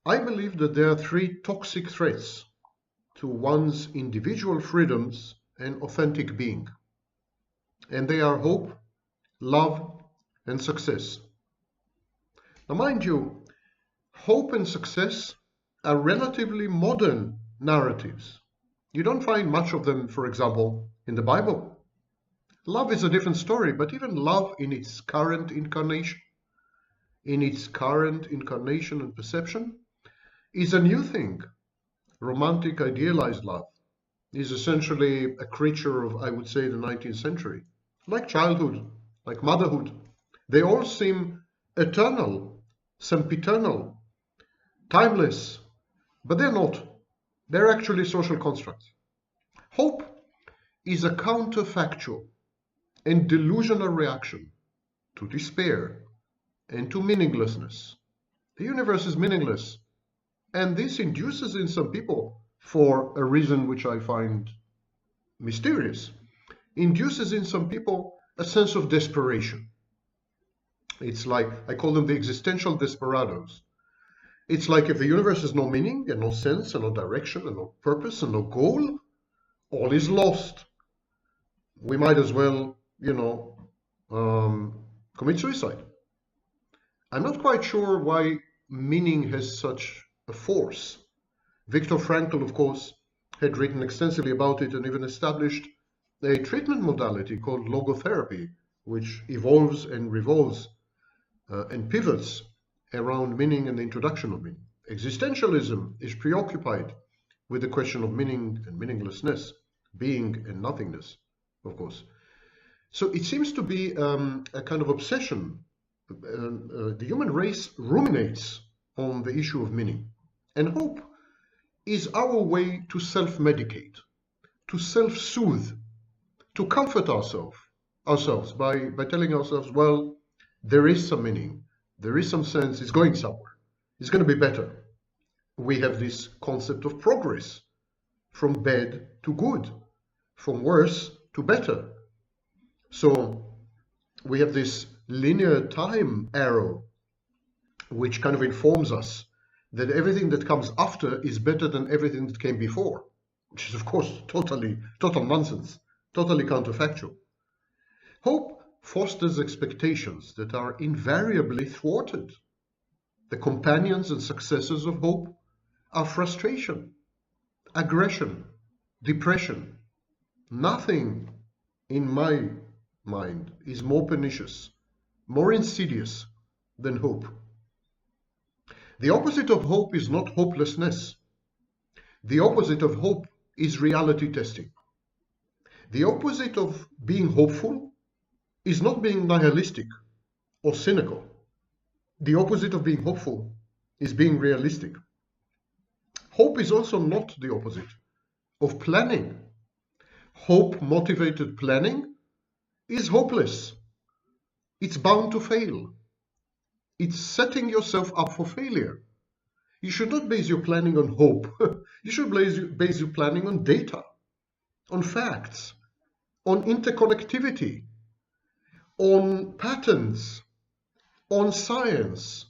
I believe that there are three toxic threats to one's individual freedoms and authentic being, and they are hope, love, and success. Now, mind you, hope and success are relatively modern narratives. You don't find much of them, for example, in the Bible. Love is a different story, but even love in its current incarnation, and perception, is a new thing. Romantic, idealized love is essentially a creature of, I would say, the 19th century. Like childhood, like motherhood, they all seem eternal, sempiternal, timeless, but they're not. They're actually social constructs. Hope is a counterfactual and delusional reaction to despair and to meaninglessness. The universe is meaningless, and this induces in some people, for a reason which I find mysterious, induces in some people a sense of desperation. It's like, I call them the existential desperados. It's like if the universe has no meaning and no sense and no direction and no purpose and no goal, all is lost. We might as well, commit suicide. I'm not quite sure why meaning has such a force. Viktor Frankl, of course, had written extensively about it and even established a treatment modality called logotherapy, which evolves and revolves and pivots around meaning and the introduction of meaning. Existentialism is preoccupied with the question of meaning and meaninglessness, being and nothingness, of course. So it seems to be a kind of obsession. The human race ruminates on the issue of meaning. And hope is our way to self-medicate, to self-soothe, to comfort ourselves by telling ourselves, well, there is some meaning, there is some sense, it's going somewhere, it's going to be better. We have this concept of progress, from bad to good, from worse to better. So we have this linear time arrow which kind of informs us that everything that comes after is better than everything that came before, which is, of course, total nonsense, totally counterfactual. Hope fosters expectations that are invariably thwarted. The companions and successors of hope are frustration, aggression, depression. Nothing, in my mind, is more pernicious, more insidious than hope. The opposite of hope is not hopelessness. The opposite of hope is reality testing. The opposite of being hopeful is not being nihilistic or cynical. The opposite of being hopeful is being realistic. Hope is also not the opposite of planning. Hope-motivated planning is hopeless. It's bound to fail. It's setting yourself up for failure. You should not base your planning on hope. You should base your planning on data, on facts, on interconnectivity, on patterns, on science.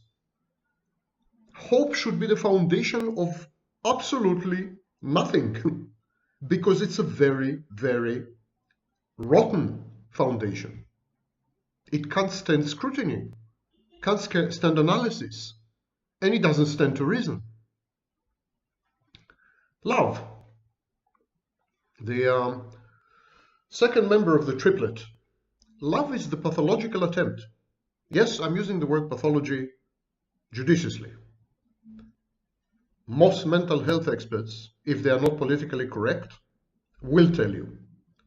Hope should be the foundation of absolutely nothing, because it's a very, very rotten foundation. It can't stand scrutiny, can't stand analysis, and it doesn't stand to reason. Love. The second member of the triplet. Love is the pathological attempt. Yes, I'm using the word pathology judiciously. Most mental health experts, if they are not politically correct, will tell you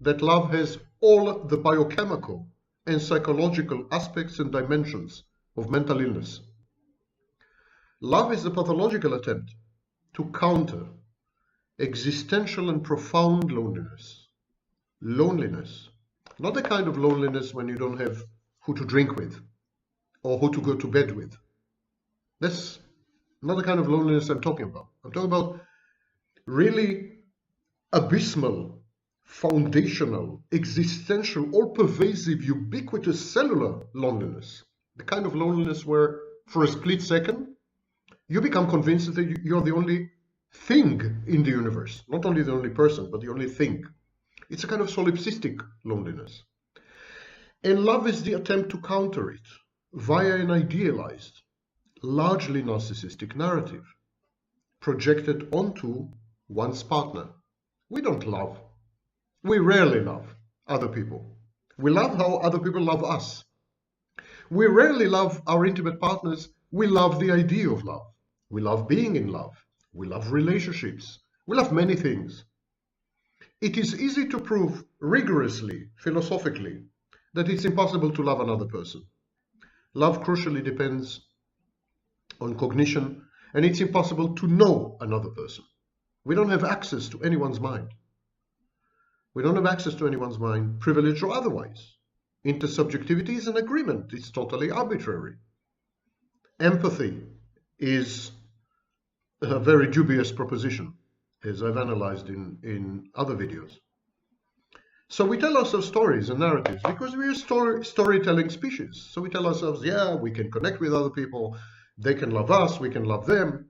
that love has all the biochemical and psychological aspects and dimensions of mental illness. Love is the pathological attempt to counter existential and profound loneliness. Loneliness. Not the kind of loneliness when you don't have who to drink with or who to go to bed with. That's not the kind of loneliness I'm talking about. I'm talking about really abysmal, foundational, existential, all-pervasive, ubiquitous cellular loneliness. The kind of loneliness where, for a split second, You become convinced that you're the only thing in the universe, not only the only person, but the only thing. It's a kind of solipsistic loneliness. And love is the attempt to counter it via an idealized, largely narcissistic narrative projected onto one's partner. We don't love. We rarely love other people. We love how other people love us. We rarely love our intimate partners. We love the idea of love. We love being in love. We love relationships. We love many things. It is easy to prove rigorously, philosophically, that it's impossible to love another person. Love crucially depends on cognition, and it's impossible to know another person. We don't have access to anyone's mind. We don't have access to anyone's mind, privileged or otherwise. Intersubjectivity is an agreement. It's totally arbitrary. Empathy is a very dubious proposition, as I've analyzed in other videos. So we tell ourselves stories and narratives because we're a storytelling species. So we tell ourselves, yeah, we can connect with other people, they can love us, we can love them.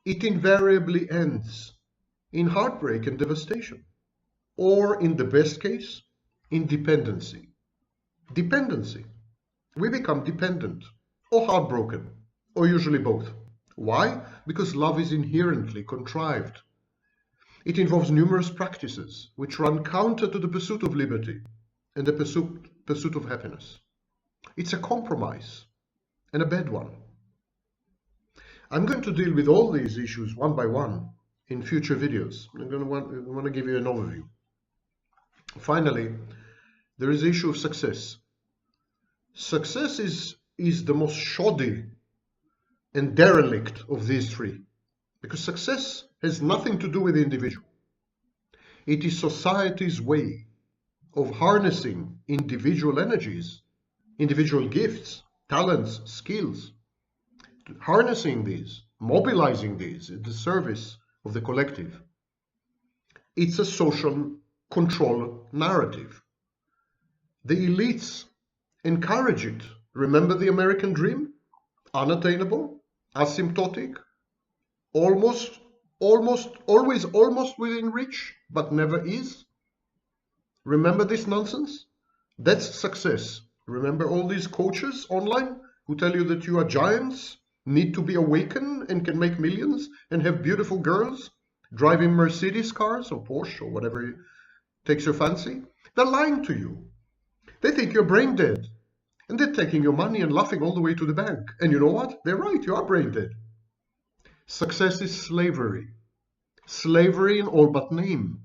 It invariably ends in heartbreak and devastation, or in the best case, in dependency. Dependency. We become dependent or heartbroken, or usually both. Why? Because love is inherently contrived. It involves numerous practices which run counter to the pursuit of liberty and the pursuit of happiness. It's a compromise, and a bad one. I'm going to deal with all these issues one by one in future videos. I'm going to want to give you an overview. Finally, there is the issue of success. Success is the most shoddy and derelict of these three, because success has nothing to do with the individual. It is society's way of harnessing individual energies, individual gifts, talents, skills, harnessing these, mobilizing these in the service of the collective. It's a social control narrative. The elites encourage it. Remember the American dream? Unattainable, asymptotic, always almost within reach, but never is. Remember this nonsense? That's success. Remember all these coaches online who tell you that you are giants, need to be awakened and can make millions and have beautiful girls driving Mercedes cars or Porsche or whatever takes your fancy? They're lying to you. They think you're brain dead. And they're taking your money and laughing all the way to the bank. And you know what? They're right, you are brain dead. Success is slavery. Slavery in all but name.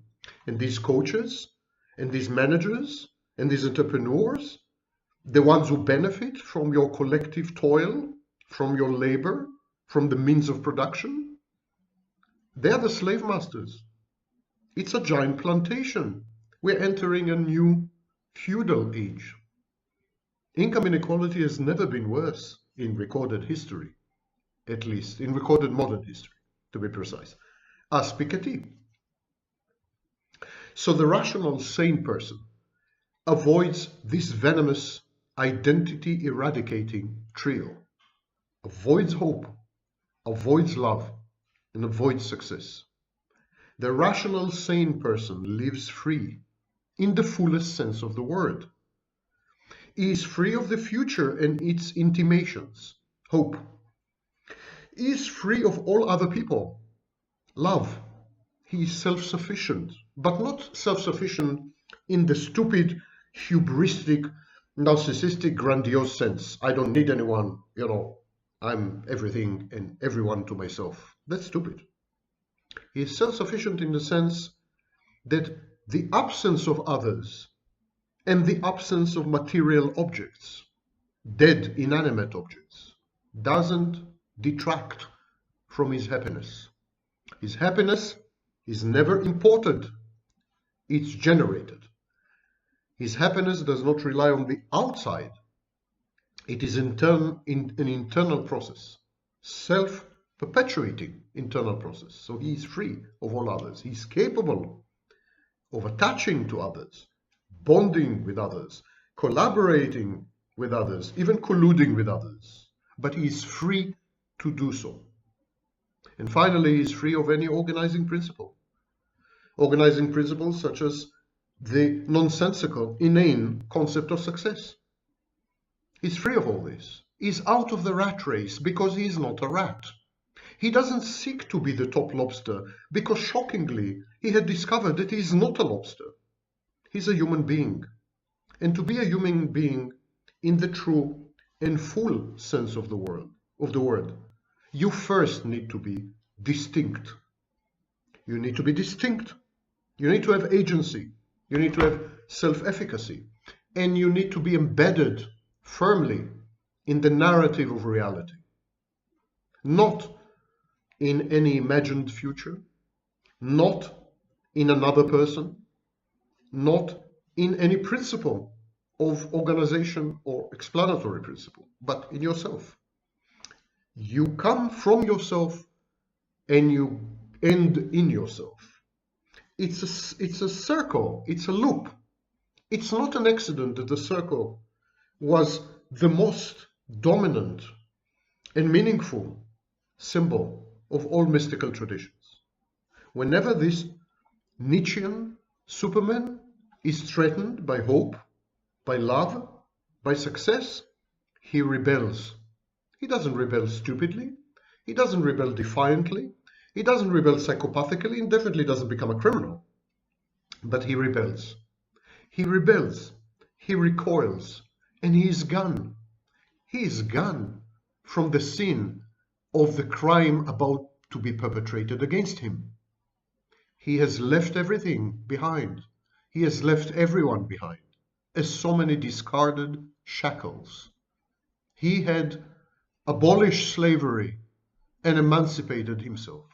And these coaches, and these managers, and these entrepreneurs, the ones who benefit from your collective toil, from your labor, from the means of production, they're the slave masters. It's a giant plantation. We're entering a new feudal age. Income inequality has never been worse in recorded history, at least in recorded modern history, to be precise. Aspicati. So the rational, sane person avoids this venomous, identity eradicating trio, avoids hope, avoids love, and avoids success. The rational, sane person lives free in the fullest sense of the word. He is free of the future and its intimations, hope. He is free of all other people, love. He is self-sufficient, but not self-sufficient in the stupid, hubristic, narcissistic, grandiose sense. I don't need anyone, I'm everything and everyone to myself. That's stupid. He is self-sufficient in the sense that the absence of others and the absence of material objects, dead, inanimate objects, doesn't detract from his happiness. His happiness is never imported, it's generated. His happiness does not rely on the outside. It is an internal process, self-perpetuating internal process. So he is free of all others. He's capable of attaching to others, bonding with others, collaborating with others, even colluding with others. But he is free to do so. And finally, he's free of any organizing principle. Organizing principles such as the nonsensical, inane concept of success. He's free of all this. He's out of the rat race because he's not a rat. He doesn't seek to be the top lobster because, shockingly, he had discovered that he is not a lobster. He's a human being. And to be a human being in the true and full sense of the word, you first need to be distinct. You need to be distinct. You need to have agency. You need to have self-efficacy. And you need to be embedded firmly in the narrative of reality. Not in any imagined future, not in another person, not in any principle of organization or explanatory principle, but in yourself. You come from yourself and you end in yourself. It's a circle, it's a loop. It's not an accident that the circle was the most dominant and meaningful symbol of all mystical traditions. Whenever this Nietzschean Superman is threatened by hope, by love, by success, he rebels. He doesn't rebel stupidly. He doesn't rebel defiantly. He doesn't rebel psychopathically, and definitely doesn't become a criminal. But he rebels. He rebels. He recoils. And he is gone. He is gone from the scene of the crime about to be perpetrated against him. He has left everything behind. He has left everyone behind, as so many discarded shackles. He had abolished slavery and emancipated himself.